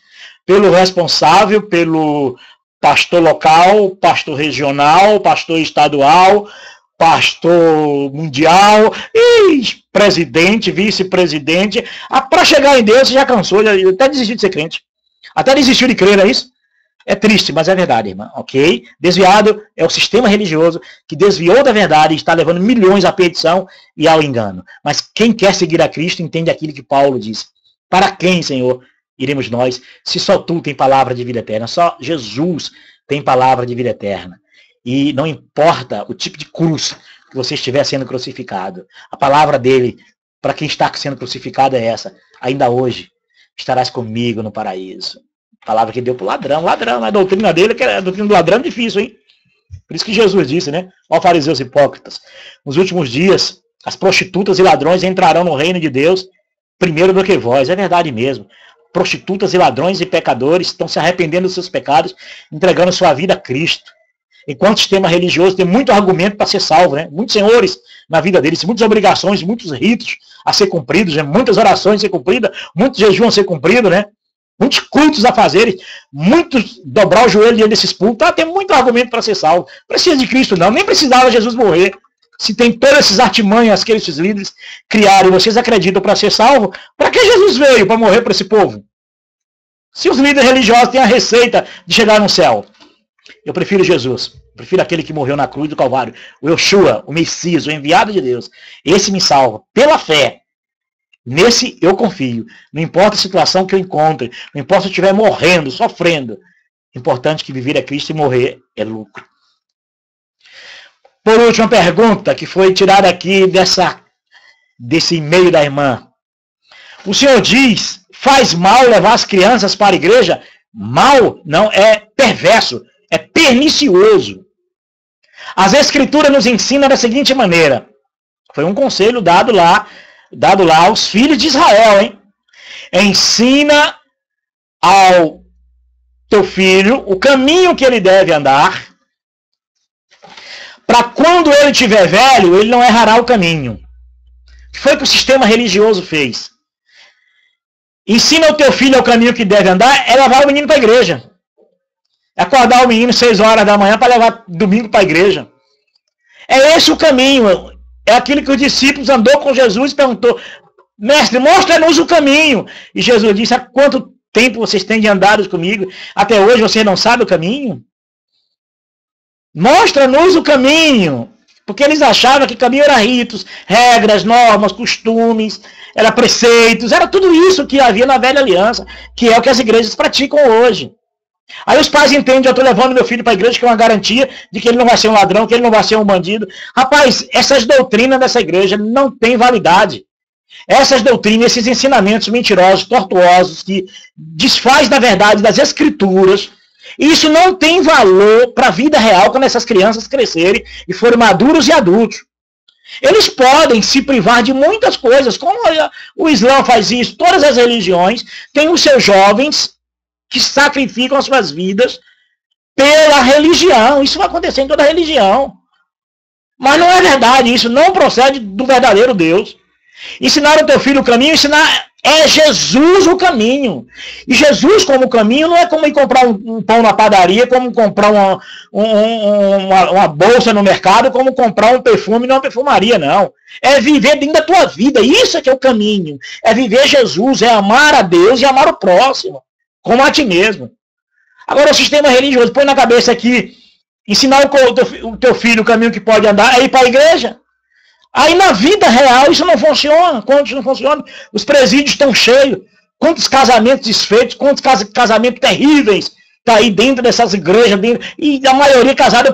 pelo responsável, pelo pastor local, pastor regional, pastor estadual, pastor mundial, e presidente, vice-presidente. Para chegar em Deus, você já cansou, já até desistiu de ser crente. Até desistiu de crer, não é isso? É triste, mas é verdade, irmã, ok? Desviado é o sistema religioso que desviou da verdade e está levando milhões à perdição e ao engano. Mas quem quer seguir a Cristo entende aquilo que Paulo diz. Para quem, Senhor, iremos nós, se só Tu tem palavra de vida eterna? Só Jesus tem palavra de vida eterna. E não importa o tipo de cruz que você estiver sendo crucificado. A palavra dele, para quem está sendo crucificado, é essa. Ainda hoje estarás comigo no paraíso. Palavra que deu pro ladrão. Ladrão, a doutrina dele, que a doutrina do ladrão é difícil, hein? Por isso que Jesus disse, né? Ó fariseus hipócritas. Nos últimos dias, as prostitutas e ladrões entrarão no reino de Deus primeiro do que vós. É verdade mesmo. Prostitutas e ladrões e pecadores estão se arrependendo dos seus pecados, entregando sua vida a Cristo. Enquanto o sistema religioso tem muito argumento para ser salvo, né? Muitos senhores na vida deles, muitas obrigações, muitos ritos a ser cumpridos, né? Muitas orações a ser cumpridas, muitos jejuns a ser cumpridos, né? Muitos cultos a fazerem, muitos dobrar o joelho diante desses cultos. Tem muito argumento para ser salvo. Não precisa de Cristo, não. Nem precisava Jesus morrer. Se tem todas essas artimanhas que esses líderes criaram e vocês acreditam para ser salvo, para que Jesus veio para morrer para esse povo? Se os líderes religiosos têm a receita de chegar no céu. Eu prefiro Jesus. Eu prefiro aquele que morreu na cruz do Calvário. O Yeshua, o Messias, o enviado de Deus. Esse me salva pela fé. Nesse eu confio. Não importa a situação que eu encontre. Não importa se eu estiver morrendo, sofrendo. Importante que viver é Cristo e morrer é lucro. Por último, a pergunta que foi tirada aqui desse e-mail da irmã. O senhor diz, faz mal levar as crianças para a igreja? Mal não, é perverso, é pernicioso. As escrituras nos ensinam da seguinte maneira. Foi um conselho dado lá aos filhos de Israel, hein? Ensina ao teu filho o caminho que ele deve andar, para quando ele estiver velho, ele não errará o caminho. O que foi que o sistema religioso fez? Ensina o teu filho o caminho que deve andar, é levar o menino para a igreja. É acordar o menino 6 horas da manhã para levar domingo para a igreja. É esse o caminho. É aquilo que os discípulos andou com Jesus e perguntou, mestre, mostra-nos o caminho. E Jesus disse, há quanto tempo vocês têm de andar comigo? Até hoje vocês não sabem o caminho? Mostra-nos o caminho. Porque eles achavam que caminho era ritos, regras, normas, costumes, era preceitos, era tudo isso que havia na velha aliança, que é o que as igrejas praticam hoje. Aí os pais entendem, eu estou levando meu filho para a igreja, que é uma garantia de que ele não vai ser um ladrão, que ele não vai ser um bandido. Rapaz, essas doutrinas dessa igreja não têm validade. Essas doutrinas, esses ensinamentos mentirosos, tortuosos, que desfaz da verdade das escrituras, isso não tem valor para a vida real quando essas crianças crescerem e forem maduros e adultos. Eles podem se privar de muitas coisas, como o Islã faz isso, todas as religiões têm os seus jovens que sacrificam as suas vidas pela religião. Isso vai acontecer em toda religião. Mas não é verdade, isso não procede do verdadeiro Deus. Ensinar o teu filho o caminho, ensinar é Jesus o caminho. E Jesus como caminho não é como ir comprar um pão na padaria, como comprar uma bolsa no mercado, como comprar um perfume numa perfumaria, não. É viver dentro da tua vida, isso é que é o caminho. É viver Jesus, é amar a Deus e amar o próximo, como a ti mesmo. Agora o sistema religioso põe na cabeça que ensinar o teu filho o caminho que pode andar é ir para a igreja. Aí na vida real isso não funciona. Quantos não funcionam? Os presídios estão cheios. Quantos casamentos desfeitos, quantos casamentos terríveis tá aí dentro dessas igrejas. E a maioria casada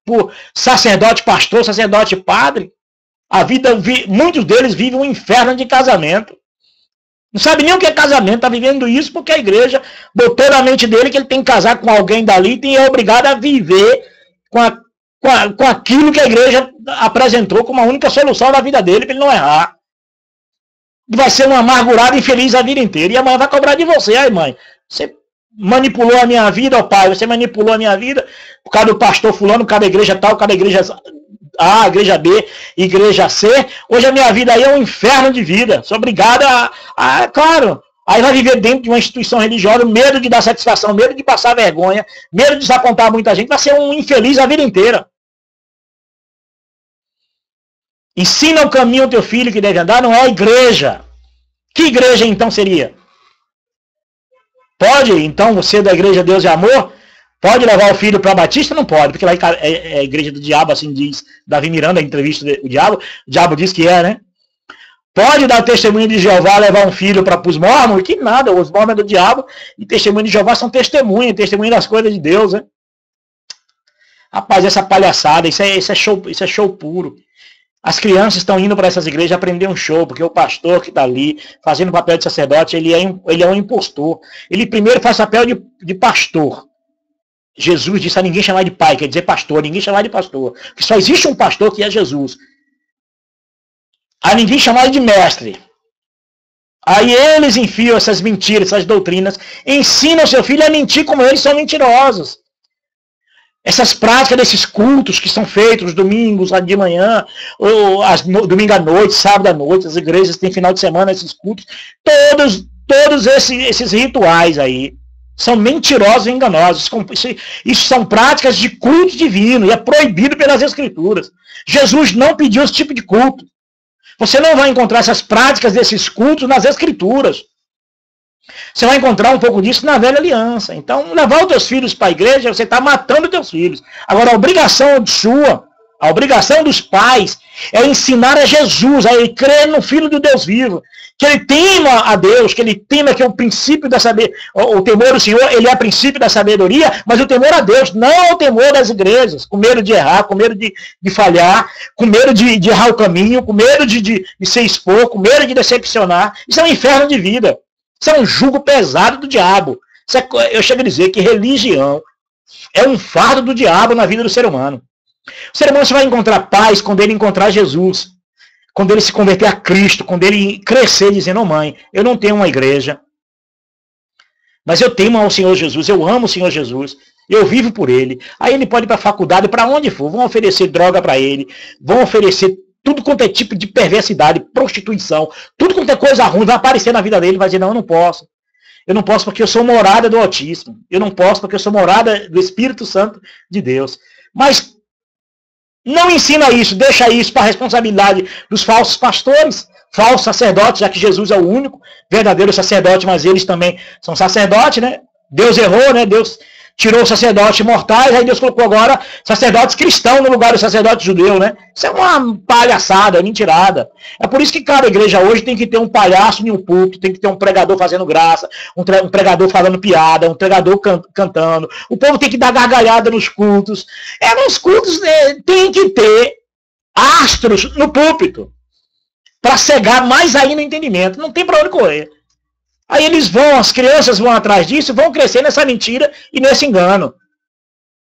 por sacerdote pastor, sacerdote padre. Muitos deles vivem um inferno de casamento. Não sabe nem o que é casamento, está vivendo isso porque a igreja botou na mente dele que ele tem que casar com alguém dali e é obrigado a viver com aquilo que a igreja apresentou como a única solução da vida dele, para ele não errar. Vai ser um amargurado e infeliz a vida inteira. E a mãe vai cobrar de você. Ai, mãe, você manipulou a minha vida, ó pai, você manipulou a minha vida por causa do pastor fulano, por causa da igreja tal, por causa da igreja A, igreja B, igreja C. Hoje a minha vida aí é um inferno de vida. Sou obrigado claro. Aí vai viver dentro de uma instituição religiosa, medo de dar satisfação, medo de passar vergonha, medo de desapontar muita gente, vai ser um infeliz a vida inteira. Ensina o caminho ao teu filho que deve andar, não é a igreja. Que igreja então seria? Pode, então, você da igreja Deus e Amor, pode levar o filho para a Batista? Não pode, porque lá é a igreja do diabo, assim diz Davi Miranda, a entrevista do diabo. O diabo diz que é, né? Pode dar testemunho de Jeová, levar um filho para os mormons? Que nada, os mormons é do diabo e testemunho de Jeová são testemunho das coisas de Deus, né? Rapaz, essa palhaçada, isso é show puro. As crianças estão indo para essas igrejas aprender um show, porque o pastor que está ali, fazendo o papel de sacerdote, ele é um impostor. Ele primeiro faz papel de pastor. Jesus disse a ninguém chamar de pai, quer dizer pastor, ninguém chamar de pastor. Porque só existe um pastor que é Jesus. A ninguém chamar de mestre. Aí eles enfiam essas mentiras, essas doutrinas, ensinam o seu filho a mentir como eles são mentirosos. Essas práticas desses cultos que são feitos domingos de manhã, ou domingo à noite, sábado à noite, as igrejas têm final de semana esses cultos, todos esses rituais aí são mentirosos e enganosos. Isso são práticas de culto divino e é proibido pelas escrituras. Jesus não pediu esse tipo de culto. Você não vai encontrar essas práticas desses cultos nas escrituras. Você vai encontrar um pouco disso na velha aliança. Então, levar os teus filhos para a igreja, você está matando os teus filhos. Agora, a obrigação A obrigação dos pais é ensinar a Jesus, a ele crer no Filho do Deus vivo, que ele tema a Deus, que ele tema que é o princípio da sabedoria, o temor do Senhor, ele é o princípio da sabedoria, mas o temor a Deus, não o temor das igrejas, com medo de errar, com medo de falhar, com medo de errar o caminho, com medo de se expor, com medo de decepcionar. Isso é um inferno de vida. Isso é um jugo pesado do diabo. Eu chego a dizer que religião é um fardo do diabo na vida do ser humano. O ser humano só vai encontrar paz quando ele encontrar Jesus. Quando ele se converter a Cristo, quando ele crescer dizendo, mãe, eu não tenho uma igreja, mas eu temo ao Senhor Jesus, eu amo o Senhor Jesus, eu vivo por ele. Aí ele pode ir para a faculdade, para onde for, vão oferecer droga para ele, vão oferecer tudo quanto é tipo de perversidade, prostituição, tudo quanto é coisa ruim, vai aparecer na vida dele, vai dizer, não, eu não posso. Eu não posso porque eu sou morada do Altíssimo. Eu não posso porque eu sou morada do Espírito Santo de Deus. Mas não ensina isso, deixa isso para a responsabilidade dos falsos pastores, falsos sacerdotes, já que Jesus é o único verdadeiro sacerdote, mas eles também são sacerdotes, né? Deus errou, né? Deus tirou os sacerdotes mortais, aí Deus colocou agora sacerdotes cristãos no lugar do sacerdote judeu, né? Isso é uma palhaçada, mentirada. É por isso que cada igreja hoje tem que ter um palhaço em um púlpito, tem que ter um pregador fazendo graça, um pregador falando piada, um pregador cantando. O povo tem que dar gargalhada nos cultos. Nos cultos tem que ter astros no púlpito para cegar mais ainda o entendimento. Não tem para onde correr. Aí eles vão, as crianças vão atrás disso, vão crescer nessa mentira e nesse engano.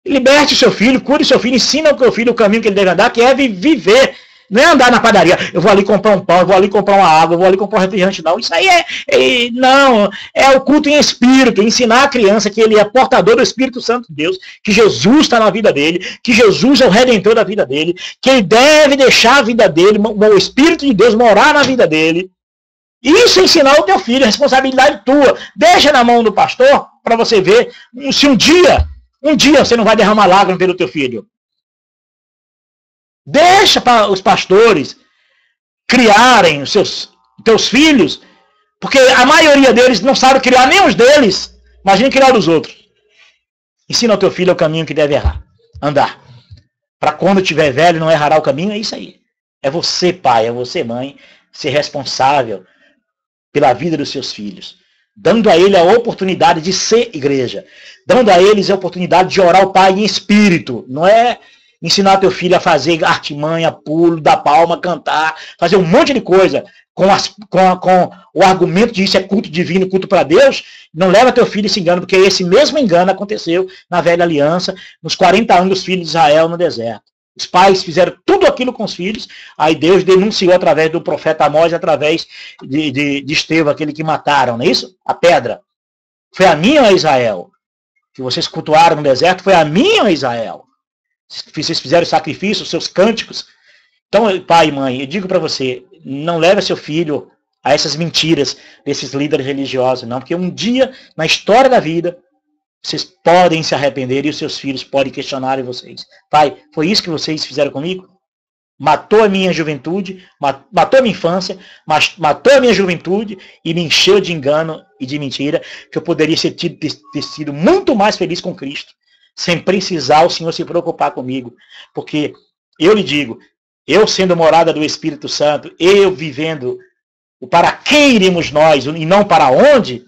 Liberte o seu filho, cure o seu filho, ensina o seu filho o caminho que ele deve andar, que é viver. Não é andar na padaria, eu vou ali comprar um pão, eu vou ali comprar uma água, eu vou ali comprar um refrigerante, não. Isso aí não, é o culto em espírito, ensinar a criança que ele é portador do Espírito Santo de Deus, que Jesus está na vida dele, que Jesus é o redentor da vida dele, que ele deve deixar a vida dele, o Espírito de Deus morar na vida dele. Isso é ensinar o teu filho, a responsabilidade tua. Deixa na mão do pastor para você ver se um dia você não vai derramar lágrimas pelo teu filho. Deixa para os pastores criarem os teus filhos, porque a maioria deles não sabe criar nem os deles. Imagina criar os outros. Ensina ao teu filho o caminho que deve andar. Para quando tiver velho não errará o caminho, é isso aí. É você, pai, é você, mãe, ser responsável pela vida dos seus filhos, dando a ele a oportunidade de ser igreja, dando a eles a oportunidade de orar ao Pai em espírito. Não é ensinar teu filho a fazer artimanha, pulo, dar palma, cantar, fazer um monte de coisa com o argumento de isso é culto divino, culto para Deus. Não leva teu filho a esse engano, porque esse mesmo engano aconteceu na velha aliança, nos 40 anos dos filhos de Israel no deserto. Os pais fizeram tudo aquilo com os filhos, aí Deus denunciou através do profeta Amós, através de Estevão, aquele que mataram, não é isso? A pedra. Foi a mim, ó Israel, que vocês cultuaram no deserto, foi a mim, ó Israel. Vocês fizeram sacrifício, os seus cânticos. Então, pai e mãe, eu digo para você, não leve seu filho a essas mentiras desses líderes religiosos, não, porque um dia, na história da vida, vocês podem se arrepender e os seus filhos podem questionar vocês. Pai, foi isso que vocês fizeram comigo? Matou a minha juventude, matou a minha infância, matou a minha juventude e me encheu de engano e de mentira, que eu poderia ter sido muito mais feliz com Cristo, sem precisar o Senhor se preocupar comigo. Porque eu lhe digo, eu sendo morada do Espírito Santo, eu vivendo o para quem iremos nós e não para onde,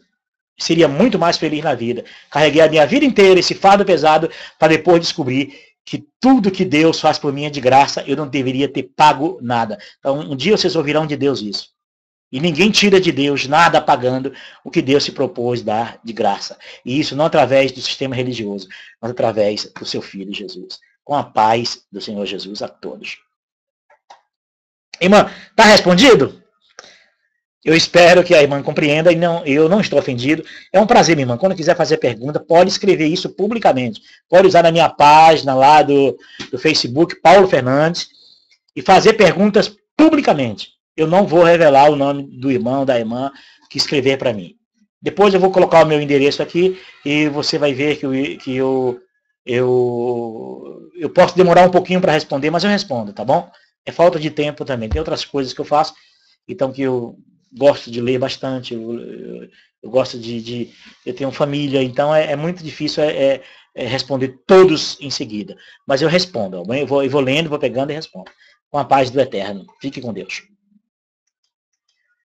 seria muito mais feliz na vida. Carreguei a minha vida inteira esse fardo pesado para depois descobrir que tudo que Deus faz por mim é de graça, eu não deveria ter pago nada. Então, um dia vocês ouvirão de Deus isso. E ninguém tira de Deus nada pagando o que Deus se propôs dar de graça. E isso não através do sistema religioso, mas através do seu Filho Jesus. Com a paz do Senhor Jesus a todos. Irmã, está respondido? Eu espero que a irmã compreenda e eu não estou ofendido. É um prazer, minha irmã. Quando quiser fazer pergunta, pode escrever isso publicamente. Pode usar na minha página lá do Facebook, Paulo Fernandes, e fazer perguntas publicamente. Eu não vou revelar o nome do irmão, da irmã, que escrever para mim. Depois eu vou colocar o meu endereço aqui e você vai ver que eu posso demorar um pouquinho para responder, mas eu respondo, tá bom? É falta de tempo também. Tem outras coisas que eu faço, então que eu gosto de ler bastante, eu gosto eu tenho família, então é muito difícil responder todos em seguida. Mas eu respondo. Eu vou lendo, vou pegando e respondo. Com a paz do Eterno. Fique com Deus.